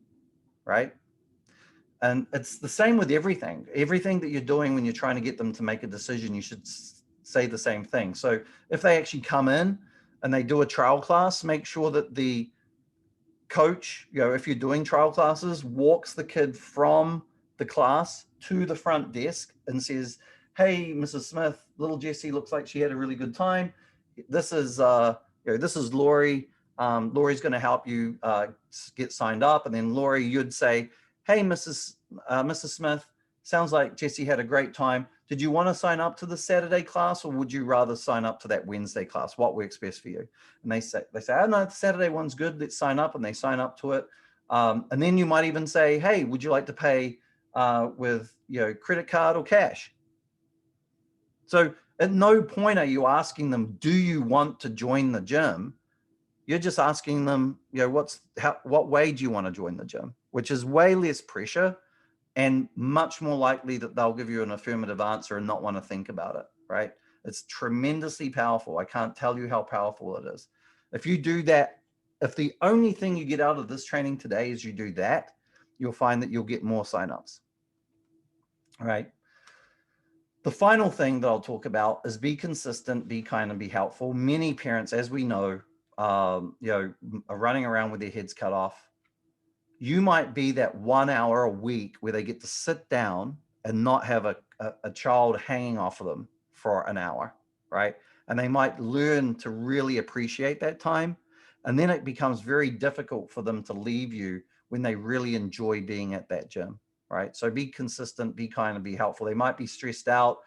right? And it's the same with everything. Everything that you're doing when you're trying to get them to make a decision, you should say the same thing. So if they actually come in and they do a trial class, make sure that the coach, if you're doing trial classes, walks the kid from the class to the front desk and says, hey, Mrs. Smith, little Jessie looks like she had a really good time. This is Lori. Lori's going to help you get signed up. And then Lori, you'd say, hey, Mrs. Smith, sounds like Jessie had a great time. Did you want to sign up to the Saturday class, or would you rather sign up to that Wednesday class? What works best for you? And they say, oh, no, the Saturday one's good. Let's sign up. And they sign up to it. And then you might even say, hey, would you like to pay with credit card or cash? So at no point are you asking them, do you want to join the gym? You're just asking them, what way do you want to join the gym? Which is way less pressure and much more likely that they'll give you an affirmative answer and not want to think about it, right? It's tremendously powerful. I can't tell you how powerful it is. If you do that, if the only thing you get out of this training today is you do that, you'll find that you'll get more signups, all right? The final thing that I'll talk about is be consistent, be kind, and be helpful. Many parents, as we know, are running around with their heads cut off. You might be that 1 hour a week where they get to sit down and not have a child hanging off of them for an hour, right? And they might learn to really appreciate that time. And then it becomes very difficult for them to leave you when they really enjoy being at that gym, right? So be consistent, be kind, and be helpful. They might be stressed out.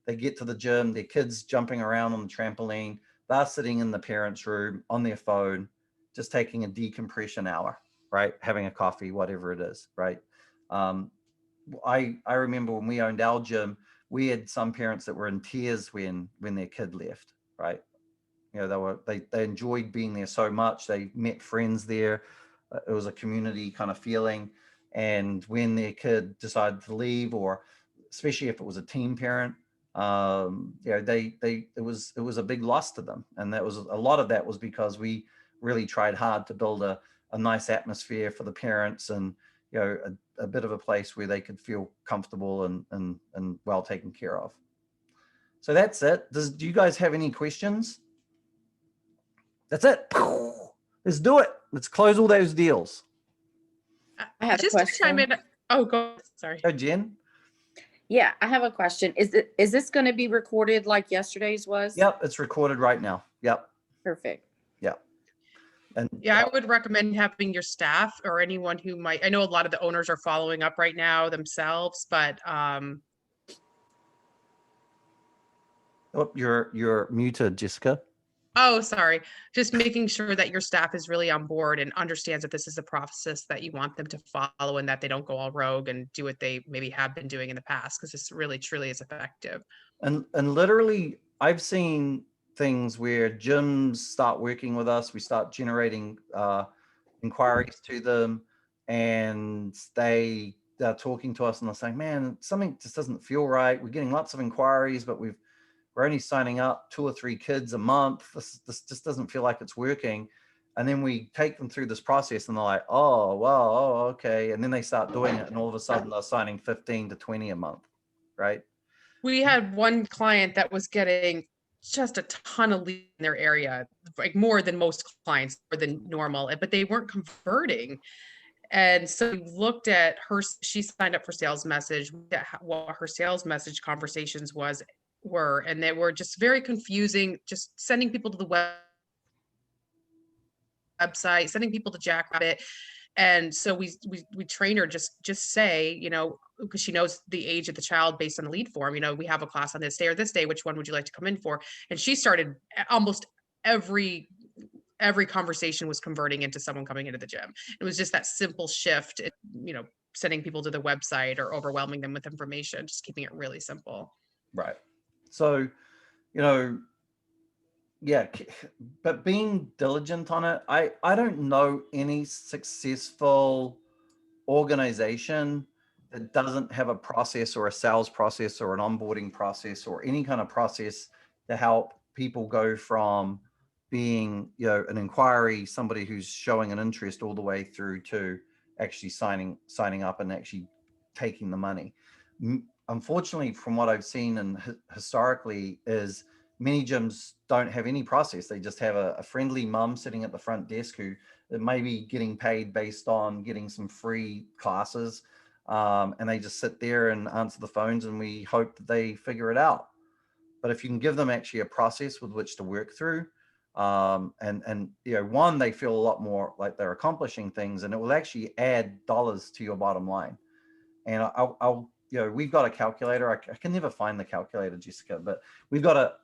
They get to the gym, their kids jumping around on the trampoline. They're sitting in the parents' room on their phone, just taking a decompression hour, right? Having a coffee, whatever it is, right? I remember when we owned our gym, we had some parents that were in tears when their kid left, right? They enjoyed being there so much. They met friends there. It was a community kind of feeling. And when their kid decided to leave, or especially if it was a teen parent, it was a big loss to them. And that was a lot of that was because we really tried hard to build a nice atmosphere for the parents, and a bit of a place where they could feel comfortable and well taken care of. So that's it. Do you guys have any questions? That's it. Let's do it. Let's close all those deals. I have just a question. To chime in. Oh, go. Sorry. Oh, Jen. Yeah, I have a question. Is this going to be recorded like yesterday's was? Yep, it's recorded right now. Yep. Perfect. Yep. And yeah, I would recommend having your staff or anyone who might. I know a lot of the owners are following up right now themselves, but oh, you're muted, Jessica. Oh, sorry. Just making sure that your staff is really on board and understands that this is a process that you want them to follow, and that they don't go all rogue and do what they maybe have been doing in the past, because this really truly is effective. And literally, I've seen things where gyms start working with us. We start generating inquiries to them. and they're talking to us and they're saying, man, something just doesn't feel right. We're getting lots of inquiries, but we're only signing up 2 or 3 kids a month. This just doesn't feel like it's working. And then we take them through this process and they're like, oh, well, oh, okay. And then they start doing it. And all of a sudden they're signing 15 to 20 a month, right? We had one client that was getting just a ton of leads in their area, like more than most clients, more than normal, but they weren't converting. And so we looked at her, she signed up for sales message, what her sales message conversations were, and they were just very confusing, just sending people to the website, sending people to Jackrabbit. And so we train her, just say, you know, because she knows the age of the child based on the lead form, you know, we have a class on this day or this day, which one would you like to come in for? And she started almost every conversation was converting into someone coming into the gym. It was just that simple shift, you know, sending people to the website or overwhelming them with information, just keeping it really simple. Right. So, you know, yeah, but being diligent on it, I don't know any successful organization that doesn't have a process or a sales process or an onboarding process or any kind of process to help people go from being, you know, an inquiry, somebody who's showing an interest, all the way through to actually signing up and actually taking the money. Unfortunately, from what I've seen and historically, is many gyms don't have any process. They just have a friendly mum sitting at the front desk who may be getting paid based on getting some free classes. And they just sit there and answer the phones, and we hope that they figure it out. But if you can give them actually a process with which to work through, and you know, one, they feel a lot more like they're accomplishing things, and it will actually add dollars to your bottom line. And I'll you know, we've got a calculator. I can never find the calculator, Jessica, but we've got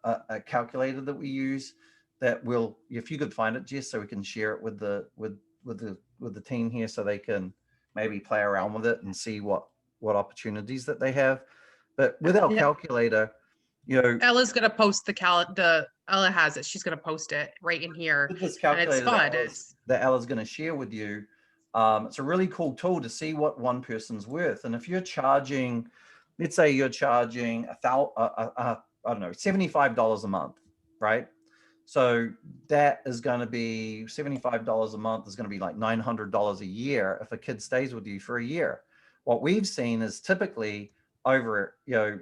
a calculator that we use that will, if you could find it, Jess, so we can share it with the team here, so they can maybe play around with it and see what opportunities that they have. But with our calculator, you know, Ella's going to post Ella has it. She's going to post it right in here. With this calculator and it's fun. that Ella's going to share with you, it's a really cool tool to see what one person's worth. And if you're charging, let's say you're charging I don't know, $75 a month, right? So that is going to be $75 a month is going to be like $900 a year if a kid stays with you for a year. What we've seen is typically over, you know,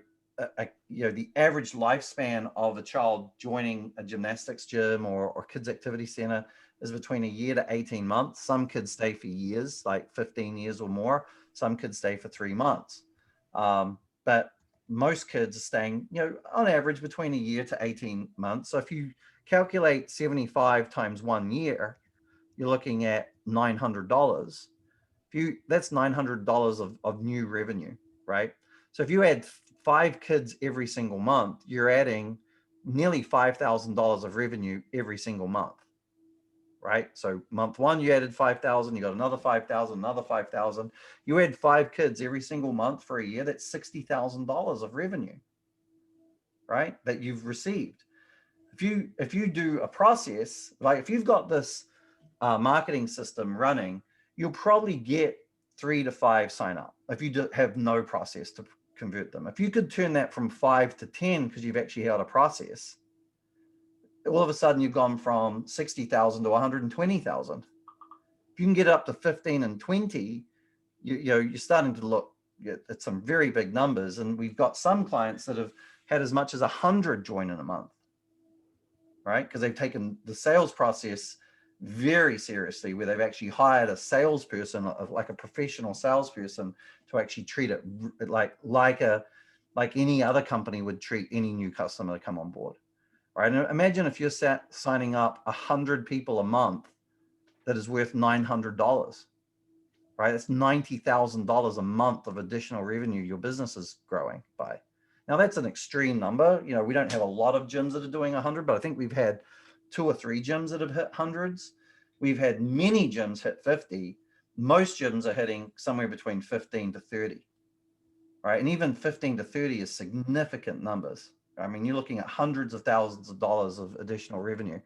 the average lifespan of a child joining a gymnastics gym or kids activity center is between a year to 18 months. Some kids stay for years, like 15 years or more. Some kids stay for 3 months. But most kids are staying, you know, on average between a year to 18 months. So if you calculate 75 times 1 year, you're looking at $900. That's $900 of new revenue, right? So if you add 5 kids every single month, you're adding nearly $5,000 of revenue every single month, right? So month 1, you added 5,000, you got another 5,000, another 5,000. You add 5 kids every single month for a year, that's $60,000 of revenue, right? That you've received. If you do a process, like if you've got this marketing system running, you'll probably get 3 to 5 sign up if you have no process to convert them. If you could turn that from 5 to 10 because you've actually had a process, all of a sudden you've gone from 60,000 to 120,000. If you can get up to 15 and 20, you know, you're starting to look at some very big numbers. And we've got some clients that have had as much as 100 join in a month, right? Because they've taken the sales process very seriously, where they've actually hired a salesperson, like a professional salesperson, to actually treat it like any other company would treat any new customer to come on board, right? And imagine if you're signing up 100 people a month, that is worth $900, right? That's $90,000 a month of additional revenue your business is growing by. Now that's an extreme number. You know, we don't have a lot of gyms that are doing 100, but I think we've had 2 or 3 gyms that have hit hundreds. We've had many gyms hit 50. Most gyms are hitting somewhere between 15 to 30, right? And even 15 to 30 is significant numbers. I mean, you're looking at hundreds of thousands of dollars of additional revenue.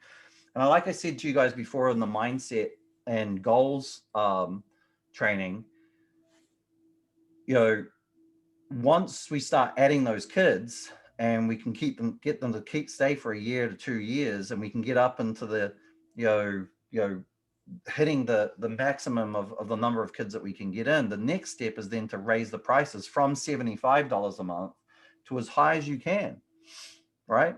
And like I said to you guys before in the mindset and goals training, you know, once we start adding those kids and we can get them to stay for a year to 2 years, and we can get up into the, you know, hitting the maximum of the number of kids that we can get in, the next step is then to raise the prices from $75 a month to as high as you can, right?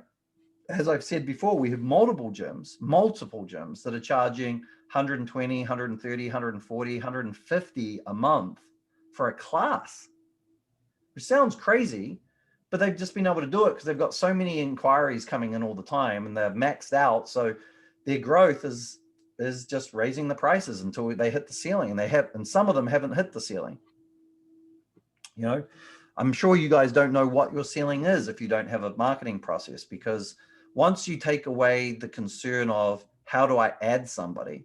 As I've said before, we have multiple gyms that are charging 120, 130, 140, 150 a month for a class, which sounds crazy, but they've just been able to do it because they've got so many inquiries coming in all the time, and they're maxed out. So their growth is just raising the prices until they hit the ceiling, and some of them haven't hit the ceiling. You know, I'm sure you guys don't know what your ceiling is if you don't have a marketing process, because once you take away the concern of how do I add somebody,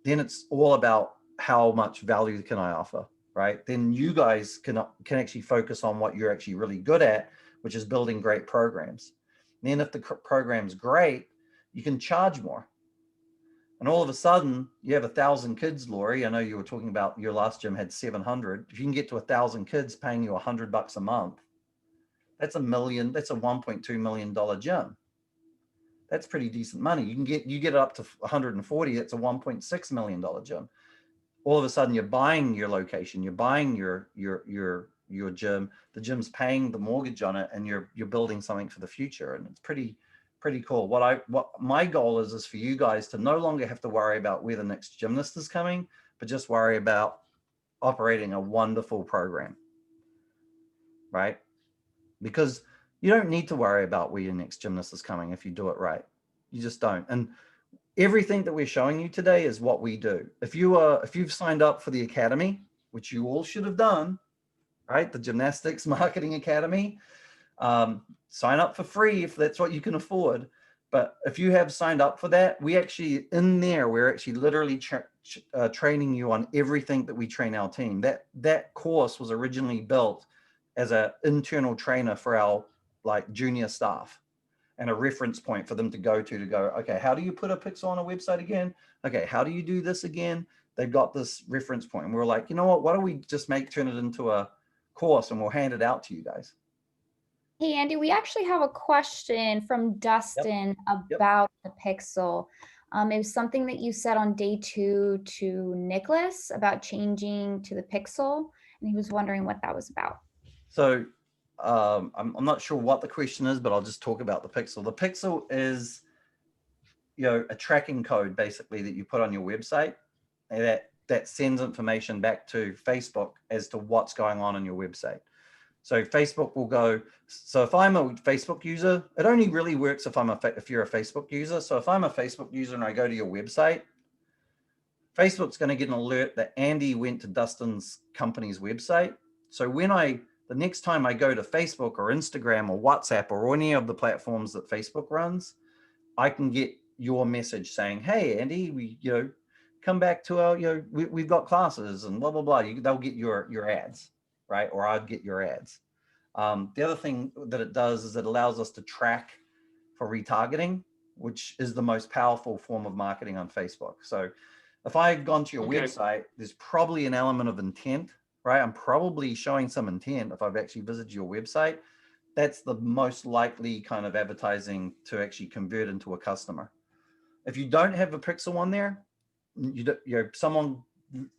then it's all about how much value can I offer, right? Then you guys can actually focus on what you're actually really good at, which is building great programs. And then if the program's great, you can charge more. And all of a sudden you have 1,000 kids, Lori. I know you were talking about your last gym had 700. If you can get to 1,000 kids paying you $100 a month, that's a $1.2 million gym. That's pretty decent money. You get it up to 140. It's a $1.6 million gym. All of a sudden you're buying your location, you're buying your gym, the gym's paying the mortgage on it, and you're building something for the future. And it's pretty cool. What my goal is for you guys to no longer have to worry about where the next gymnast is coming, but just worry about operating a wonderful program, right? Because you don't need to worry about where your next gymnast is coming if you do it right. You just don't. And everything that we're showing you today is what we do. If you've signed up for the academy, which you all should have done, right? The Gymnastics Marketing Academy, sign up for free if that's what you can afford. But if you have signed up for that, we're actually literally training you on everything that we train our team. That course was originally built as an internal trainer for our junior staff, and a reference point for them to go, okay, how do you put a pixel on a website again? Okay, how do you do this again? They've got this reference point. And we're like, you know what, why don't we just turn it into a course, and we'll hand it out to you guys. Hey, Andy, we actually have a question from Dustin about the pixel. It was something that you said on day 2 to Nicholas about changing to the pixel, and he was wondering what that was about. So I'm not sure what the question is, but I'll just talk about the pixel. The pixel is, a tracking code basically that you put on your website, and that sends information back to Facebook as to what's going on your website. So Facebook will go, so if I'm a Facebook user, it only really works if you're a Facebook user. So if I'm a Facebook user and I go to your website, Facebook's going to get an alert that Andy went to Dustin's company's website. So the next time I go to Facebook or Instagram or WhatsApp or any of the platforms that Facebook runs, I can get your message saying, hey, Andy, we, come back to our, we've got classes and blah, blah, blah. They'll get your ads, right? Or I'd get your ads. The other thing that it does is it allows us to track for retargeting, which is the most powerful form of marketing on Facebook. So if I've gone to your website, there's probably an element of intent, right? I'm probably showing some intent if I've actually visited your website. That's the most likely kind of advertising to actually convert into a customer. If you don't have a pixel on there, someone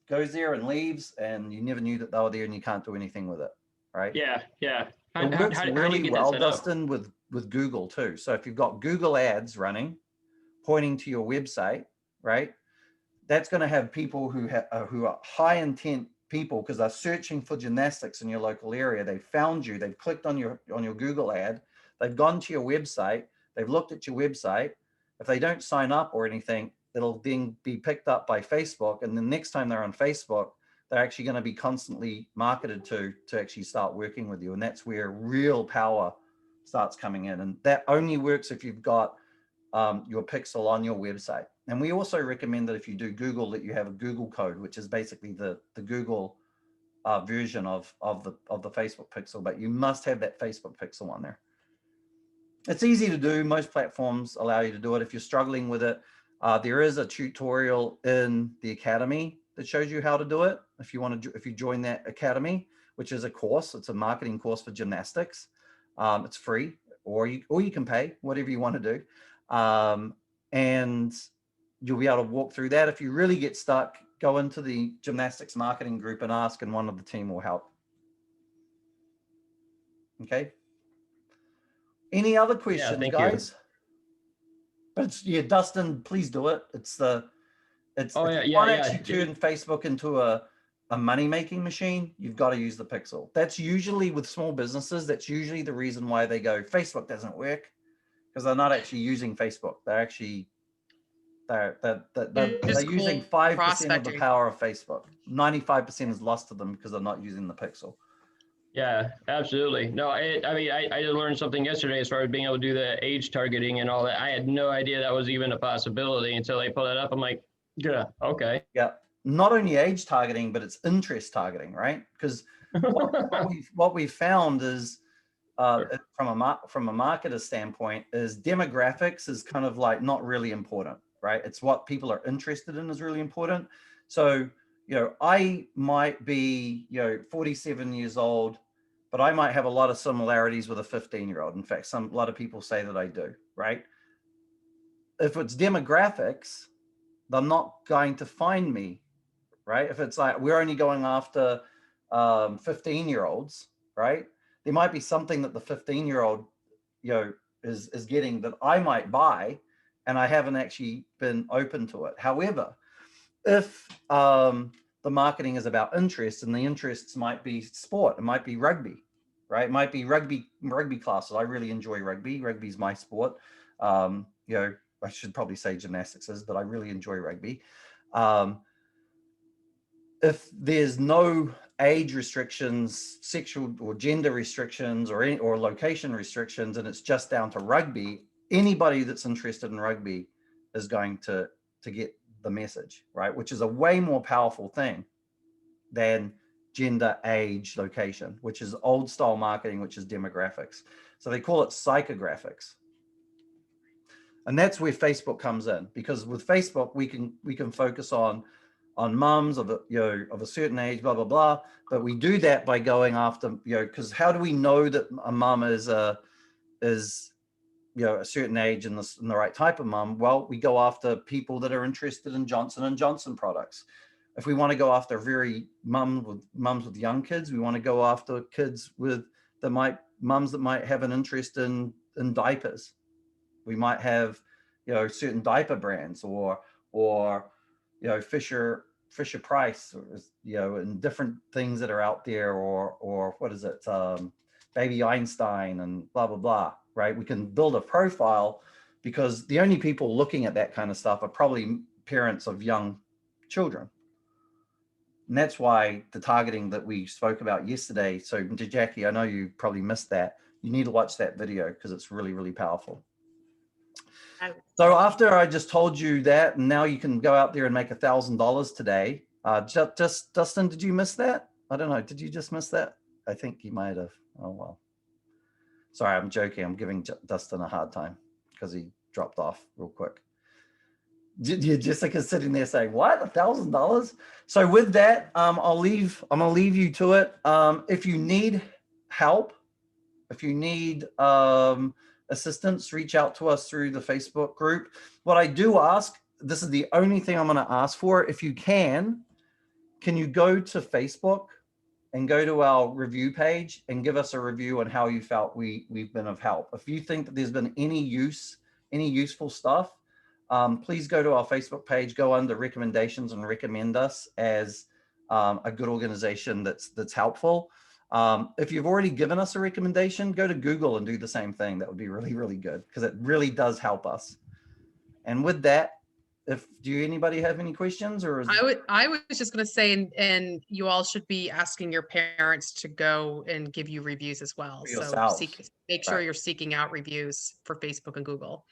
goes there and leaves, and you never knew that they were there, and you can't do anything with it, right? Yeah. It works really well, Dustin, with Google too. So if you've got Google ads running, pointing to your website, right? That's going to have people who are high intent people, because they're searching for gymnastics in your local area. They found you, they've clicked on your Google ad, they've gone to your website, they've looked at your website. If they don't sign up or anything, it'll then be picked up by Facebook. And the next time they're on Facebook, they're actually going to be constantly marketed to actually start working with you. And that's where real power starts coming in. And that only works if you've got your pixel on your website. And we also recommend that if you do Google, that you have a Google code, which is basically the Google version of the Facebook pixel, but you must have that Facebook pixel on there. It's easy to do. Most platforms allow you to do it. If you're struggling with it, there is a tutorial in the academy that shows you how to do it. If you join that academy, which is a course, it's a marketing course for gymnastics. It's free, or you can pay, whatever you want to do. And you'll be able to walk through that. If you really get stuck, go into the gymnastics marketing group and ask, and one of the team will help. Okay. Any other questions, guys? But it's, Dustin, please do it. It's actually turn Facebook into a money-making machine, you've got to use the pixel. That's usually with small businesses, that's usually the reason why they go, Facebook doesn't work, because they're not actually using Facebook. They're actually, they're using 5% of the power of Facebook. 95% is lost to them because they're not using the pixel. Yeah, absolutely. No, I mean, I just learned something yesterday as far as being able to do the age targeting and all that. I had no idea that was even a possibility until they pulled it up. I'm like, yeah, okay. Yeah, not only age targeting, but it's interest targeting, right? Because what we've found is, from a marketer standpoint, is demographics is kind of like not really important, right? It's what people are interested in is really important. So, I might be, 47 years old, but I might have a lot of similarities with a 15-year-old. In fact, a lot of people say that I do, right? If it's demographics, they're not going to find me, right? If it's like, we're only going after 15-year-olds, right? There might be something that the 15-year-old, is getting that I might buy, and I haven't actually been open to it. However, if the marketing is about interest, and the interests might be sport, it might be rugby, right? It might be rugby classes. I really enjoy rugby. Rugby's my sport. I should probably say gymnastics is, but I really enjoy rugby. If there's no age restrictions, sexual or gender restrictions, or location restrictions, and it's just down to rugby, anybody that's interested in rugby is going to get the message, right? Which is a way more powerful thing than gender, age, location, which is old style marketing, which is demographics. So they call it psychographics. And that's where Facebook comes in, because with Facebook, we can focus on mums of a certain age, blah, blah, blah. But we do that by going after, because how do we know that a mum is a certain age and the right type of mum? Well, we go after people that are interested in Johnson & Johnson products. If we want to go after mums with young kids, we want to go after kids mums that might have an interest in diapers. We might have, certain diaper brands or Fisher Price, and different things that are out there, or what is it? Baby Einstein and blah, blah, blah, right? We can build a profile, because the only people looking at that kind of stuff are probably parents of young children. And that's why the targeting that we spoke about yesterday. So Jackie, I know you probably missed that. You need to watch that video, because it's really, really powerful. So after I just told you that, and now you can go out there and make $1,000 today. Just Dustin, did you miss that? I don't know. Did you just miss that? I think you might have. Oh, well. Sorry, I'm joking. I'm giving Dustin a hard time because he dropped off real quick. Jessica's sitting there saying, what, $1,000? So with that, I'm going to leave you to it. If you need help, if you need assistance, reach out to us through the Facebook group. What I do ask, this is the only thing I'm going to ask for. If you can you go to Facebook and go to our review page and give us a review on how you felt we've been of help. If you think that there's been any useful stuff, please go to our Facebook page, go under recommendations, and recommend us as a good organization that's helpful. If you've already given us a recommendation, go to Google and do the same thing. That would be really, really good, because it really does help us. And with that, do anybody have any questions? Or I was just going to say, and you all should be asking your parents to go and give you reviews as well. So make sure you're seeking out reviews for Facebook and Google.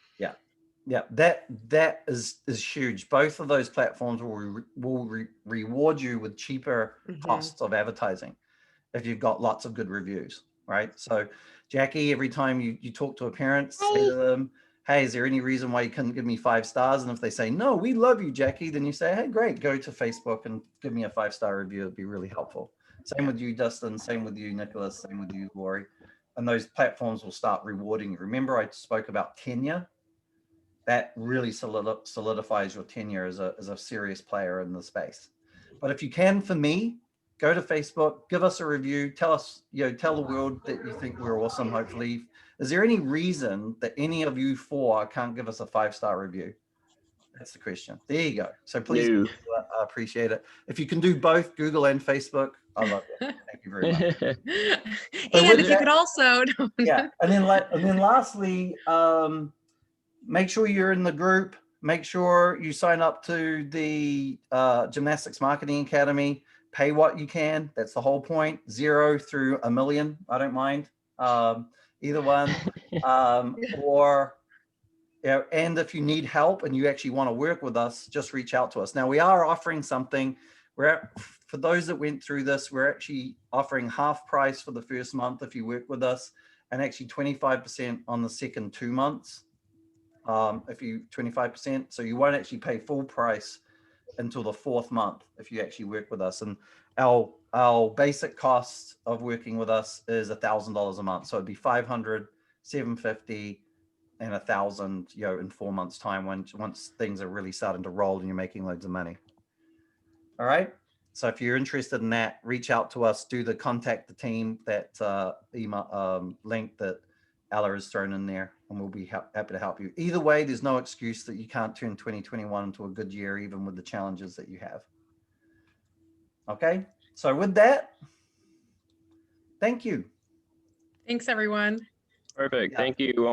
Yeah, that is huge. Both of those platforms will reward you with cheaper costs of advertising if you've got lots of good reviews, right? So Jackie, every time you talk to a parent, say to them, hey, is there any reason why you couldn't give me 5 stars? And if they say, no, we love you, Jackie, then you say, hey, great, go to Facebook and give me a 5-star review. It'd be really helpful. Same with you, Dustin. Same with you, Nicholas. Same with you, Lori. And those platforms will start rewarding you. Remember, I spoke about tenure. That really solidifies your tenure as a serious player in the space. But if you can, for me, go to Facebook, give us a review, tell us, tell the world that you think we're awesome, hopefully. Is there any reason that any of you 4 can't give us a 5-star review? That's the question. There you go. So please, I appreciate it. If you can do both Google and Facebook, I love it. Thank you very much. And if you could also, yeah. And then lastly, make sure you're in the group. Make sure you sign up to the Gymnastics Marketing Academy. Pay what you can. That's the whole point. 0 through $1 million. I don't mind either one. And if you need help and you actually want to work with us, just reach out to us. Now we are offering something. For those that went through this, we're actually offering half price for the first month if you work with us, and actually 25% on the second 2 months. If you 25%, so you won't actually pay full price until the 4th month if you actually work with us. And our basic cost of working with us is $1,000 a month. So it'd be $500, $750, and $1,000, in 4 months' time once things are really starting to roll and you're making loads of money. All right. So if you're interested in that, reach out to us. Do the contact the team, that email link that Ella has thrown in there, and we'll be happy to help you. Either way, there's no excuse that you can't turn 2021 into a good year, even with the challenges that you have. Okay. So with that, thank you. Thanks, everyone. Perfect. Thank you.